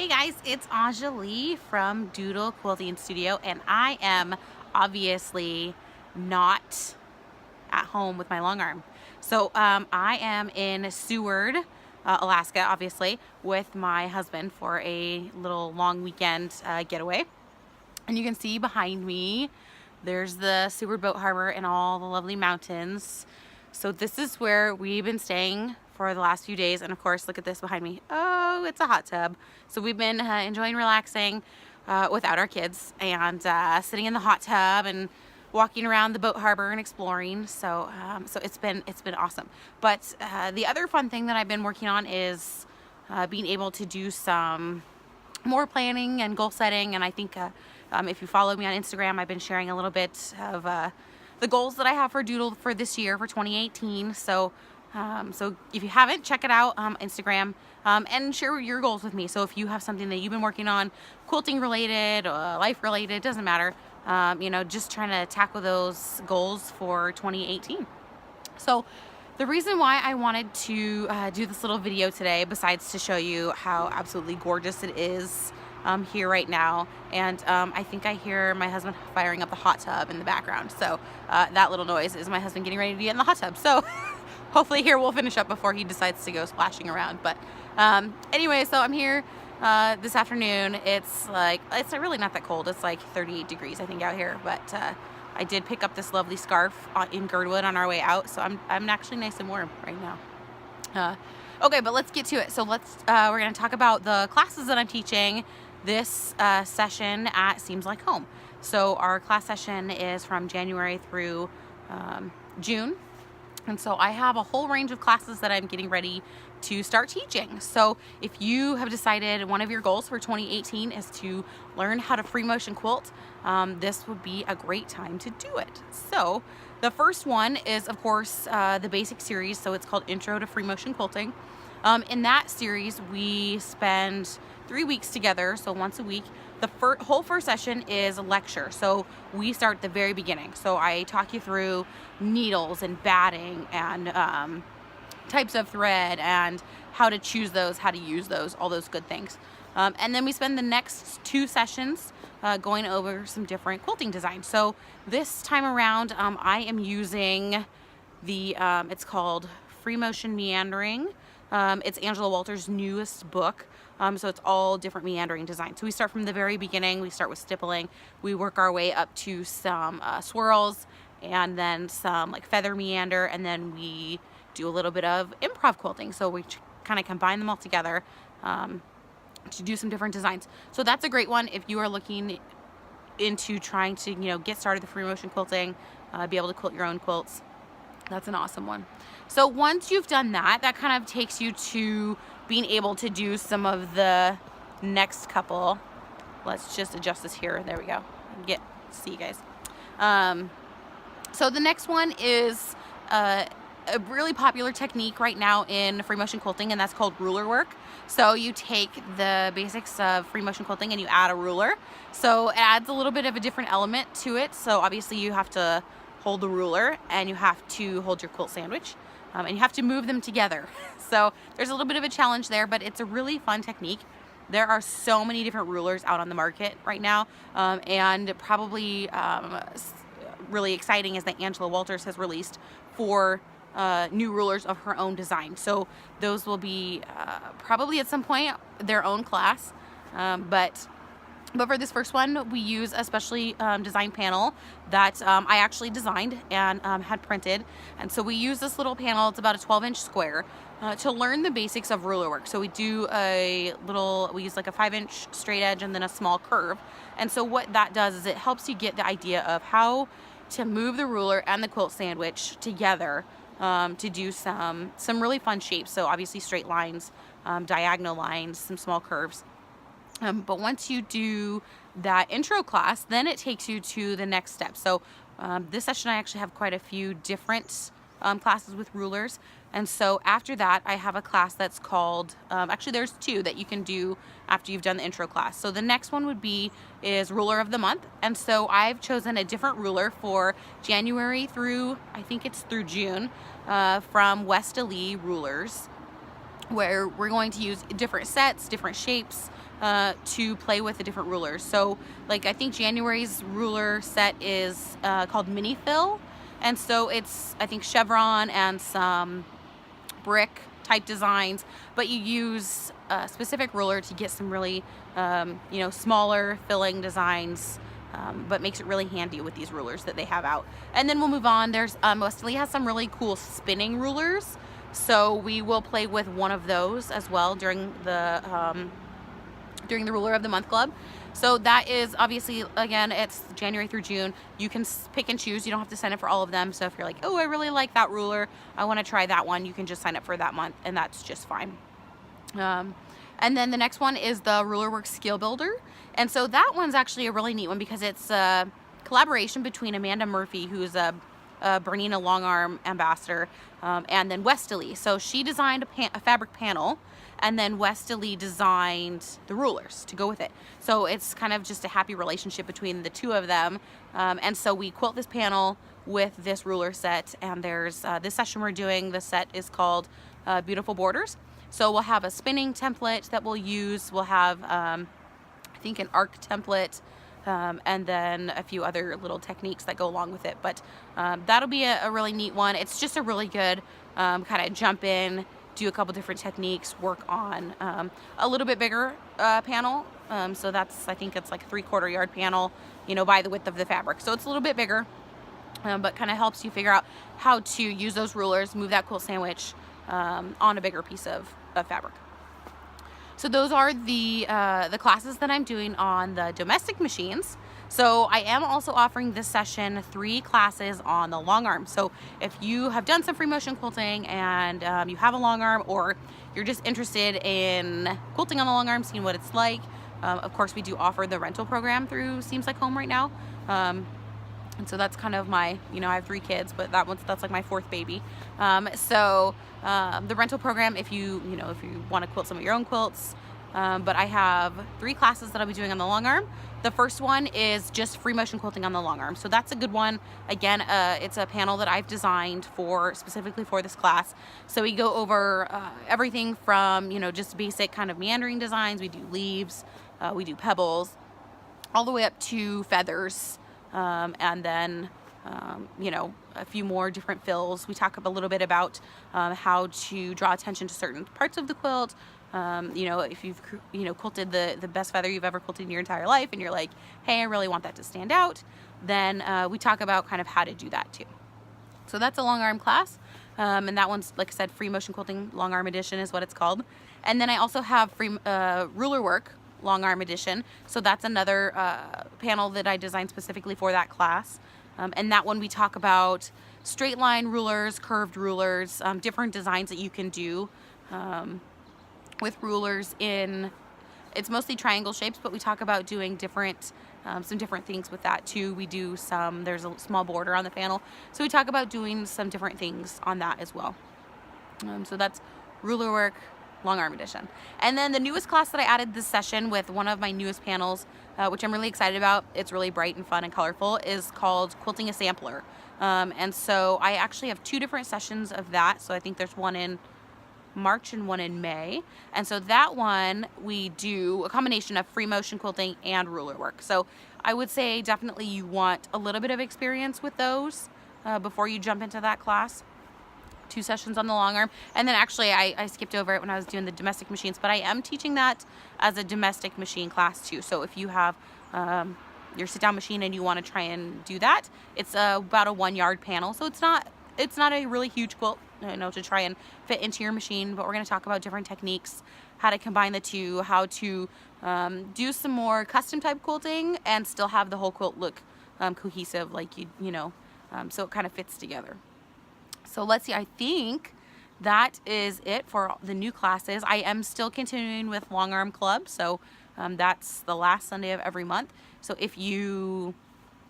Hey guys, it's Anjali from Doodle Quilting Studio, and I am obviously not at home with my long arm. So I am in Seward, Alaska, obviously, with my husband for a little long weekend getaway. And you can see behind me, there's the Seward Boat Harbor and all the lovely mountains. So this is where we've been staying for the last few days. And of course, look at this behind me. Oh, it's a hot tub. So we've been enjoying relaxing without our kids and sitting in the hot tub and walking around the boat harbor and exploring. So it's been awesome. But the other fun thing that I've been working on is being able to do some more planning and goal setting. And I think if you follow me on Instagram, I've been sharing a little bit of the goals that I have for Doodle for this year, for 2018. So if you haven't, check it out, Instagram, and share your goals with me. So if you have something that you've been working on, quilting related, life related, doesn't matter, just trying to tackle those goals for 2018. So the reason why I wanted to do this little video today, besides to show you how absolutely gorgeous it is here right now, and I think I hear my husband firing up the hot tub in the background. So that little noise is my husband getting ready to get in the hot tub. So hopefully here we'll finish up before he decides to go splashing around. But anyway, so I'm here this afternoon. It's really not that cold. It's like 38 degrees, I think, out here. But I did pick up this lovely scarf in Girdwood on our way out, so I'm actually nice and warm right now. Okay, but let's get to it. So we're going to talk about the classes that I'm teaching this session at Seems Like Home. So our class session is from January through June. And so I have a whole range of classes that I'm getting ready to start teaching. So if you have decided one of your goals for 2018 is to learn how to free motion quilt, this would be a great time to do it. So the first one is, of course, the basic series. So it's called Intro to Free Motion Quilting. In that series, we spend 3 weeks together, so once a week. The whole first session is a lecture, so we start at the very beginning. So I talk you through needles and batting and types of thread and how to choose those, how to use those, all those good things. And then we spend the next 2 sessions going over some different quilting designs. So this time around, I am using the, it's called Free Motion Meandering. It's Angela Walters' newest book. So it's all different meandering designs. So we start from the very beginning. We start with stippling. We work our way up to some swirls and then some like feather meander. And then we do a little bit of improv quilting. So we kind of combine them all together to do some different designs. So that's a great one if you are looking into trying to, get started with free motion quilting, be able to quilt your own quilts. That's an awesome one. So once you've done that, that kind of takes you to being able to do some of the next couple. Let's just adjust this here. There we go. See you guys. So the next one is a really popular technique right now in free motion quilting, and that's called ruler work. So you take the basics of free motion quilting and you add a ruler. So it adds a little bit of a different element to it. So obviously you have to hold the ruler and you have to hold your quilt sandwich. And you have to move them together. So there's a little bit of a challenge there, but it's a really fun technique. There are so many different rulers out on the market right now. And probably really exciting is that Angela Walters has released 4 new rulers of her own design. So those will be probably at some point their own class. But for this first one, we use a specially designed panel that I actually designed and had printed. And so we use this little panel, it's about a 12-inch square, to learn the basics of ruler work. So we use like a 5-inch straight edge and then a small curve. And so what that does is it helps you get the idea of how to move the ruler and the quilt sandwich together to do some really fun shapes. So obviously straight lines, diagonal lines, some small curves. But once you do that intro class, then it takes you to the next step. So this session, I actually have quite a few different classes with rulers. And so after that, I have a class that's called, actually there's 2 that you can do after you've done the intro class. So the next one is Ruler of the Month. And so I've chosen a different ruler for January through, I think it's through June, from West Rulers, where we're going to use different sets, different shapes, to play with the different rulers. So like I think January's ruler set is called Mini Fill, and so it's I think chevron and some brick type designs, but you use a specific ruler to get some really smaller filling designs, but makes it really handy with these rulers that they have out. And then we'll move on. There's Westerly has some really cool spinning rulers, so we will play with one of those as well during the Ruler of the Month Club. So that is obviously, again, it's January through June. You can pick and choose. You don't have to sign up for all of them. So if you're like, oh, I really like that ruler, I want to try that one, you can just sign up for that month, and that's just fine. And then the next one is the Rulerworks Skill Builder. And so that one's actually a really neat one because it's a collaboration between Amanda Murphy, who's a Bernina long arm ambassador, and then Westerly. So she designed a fabric panel, and then Westerly designed the rulers to go with it. So it's kind of just a happy relationship between the two of them. And so we quilt this panel with this ruler set, and there's this session we're doing, the set is called Beautiful Borders. So we'll have a spinning template that we'll use. We'll have, I think, an arc template, and then a few other little techniques that go along with it. But that'll be a really neat one. It's just a really good kind of jump in, do a couple different techniques, work on a little bit bigger panel. So that's, I think it's like a 3/4 yard panel, by the width of the fabric. So it's a little bit bigger, but kind of helps you figure out how to use those rulers, move that quilt sandwich on a bigger piece of fabric. So those are the classes that I'm doing on the domestic machines. So I am also offering this session 3 classes on the long arm. So if you have done some free motion quilting and you have a long arm, or you're just interested in quilting on the long arm, seeing what it's like, of course we do offer the rental program through Seems Like Home right now. And so that's kind of my, I have 3 kids, but that's like my 4th baby. So the rental program, if you want to quilt some of your own quilts, but I have 3 classes that I'll be doing on the long arm. The first one is just free motion quilting on the long arm. So that's a good one. Again, it's a panel that I've designed specifically for this class. So we go over everything from, just basic kind of meandering designs. We do leaves, we do pebbles, all the way up to feathers. And then, a few more different fills. We talk a little bit about how to draw attention to certain parts of the quilt. If you've, quilted the best feather you've ever quilted in your entire life, and you're like, hey, I really want that to stand out, then we talk about kind of how to do that too. So that's a long arm class. And that one's, like I said, free motion quilting long arm edition is what it's called. And then I also have free ruler work long arm edition. So that's another panel that I designed specifically for that class. And that one we talk about straight line rulers, curved rulers, different designs that you can do with rulers it's mostly triangle shapes, but we talk about doing some different things with that too. We do there's a small border on the panel. So we talk about doing some different things on that as well. So that's ruler work, long arm edition. And then the newest class that I added this session with one of my newest panels, which I'm really excited about, it's really bright and fun and colorful, is called Quilting a Sampler. And so I actually have 2 different sessions of that. So I think there's one in March and one in May. And so that one we do a combination of free motion quilting and ruler work. So I would say definitely you want a little bit of experience with those before you jump into that class. 2 sessions on the long arm. And then actually I skipped over it when I was doing the domestic machines, but I am teaching that as a domestic machine class too. So if you have your sit down machine and you want to try and do that, it's about a 1 yard panel. So it's not a really huge quilt, to try and fit into your machine, but we're going to talk about different techniques, how to combine the two, how to do some more custom type quilting and still have the whole quilt look cohesive, like so it kind of fits together. So let's see, I think that is it for the new classes. I am still continuing with Long Arm Club, so that's the last Sunday of every month. So if you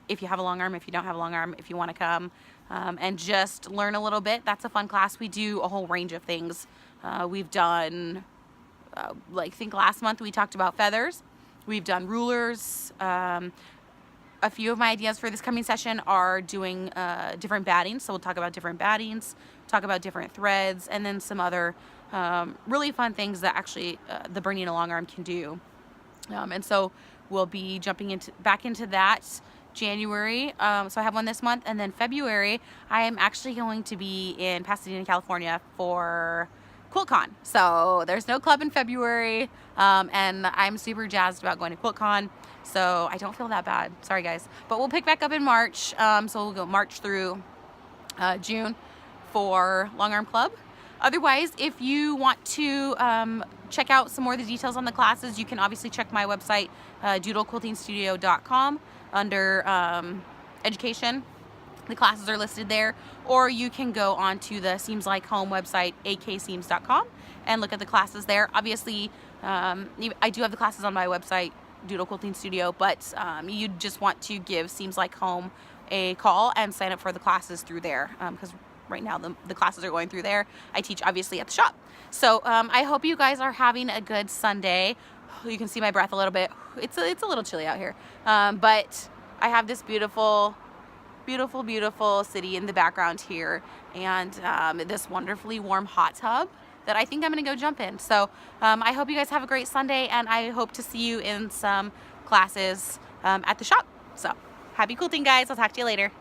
have a long arm, if you don't have a long arm, if you want to come and just learn a little bit, that's a fun class. We do a whole range of things. We've done, I think last month we talked about feathers. We've done rulers. A few of my ideas for this coming session are doing different battings. So we'll talk about different battings, talk about different threads, and then some other really fun things that actually the Bernina long arm can do. And so we'll be jumping back into that January. So I have one this month, and then February I am actually going to be in Pasadena, California for QuiltCon. So there's no club in February, and I'm super jazzed about going to QuiltCon. So I don't feel that bad. Sorry guys, but we'll pick back up in March. So we'll go March through June for Long Arm Club. Otherwise, if you want to check out some more of the details on the classes, you can obviously check my website, doodlequiltingstudio.com, under education. The classes are listed there, or you can go on to the Seems Like Home website, akseams.com, and look at the classes there. Obviously, I do have the classes on my website, Doodle Quilting Studio, but you just want to give Seems Like Home a call and sign up for the classes through there, because right now the classes are going through there. I teach obviously at the shop. So I hope you guys are having a good Sunday. You can see my breath a little bit. It's a little chilly out here, but I have this beautiful city in the background here, and this wonderfully warm hot tub that I think I'm gonna go jump in. So I hope you guys have a great Sunday, and I hope to see you in some classes at the shop. So happy quilting, guys. I'll talk to you later.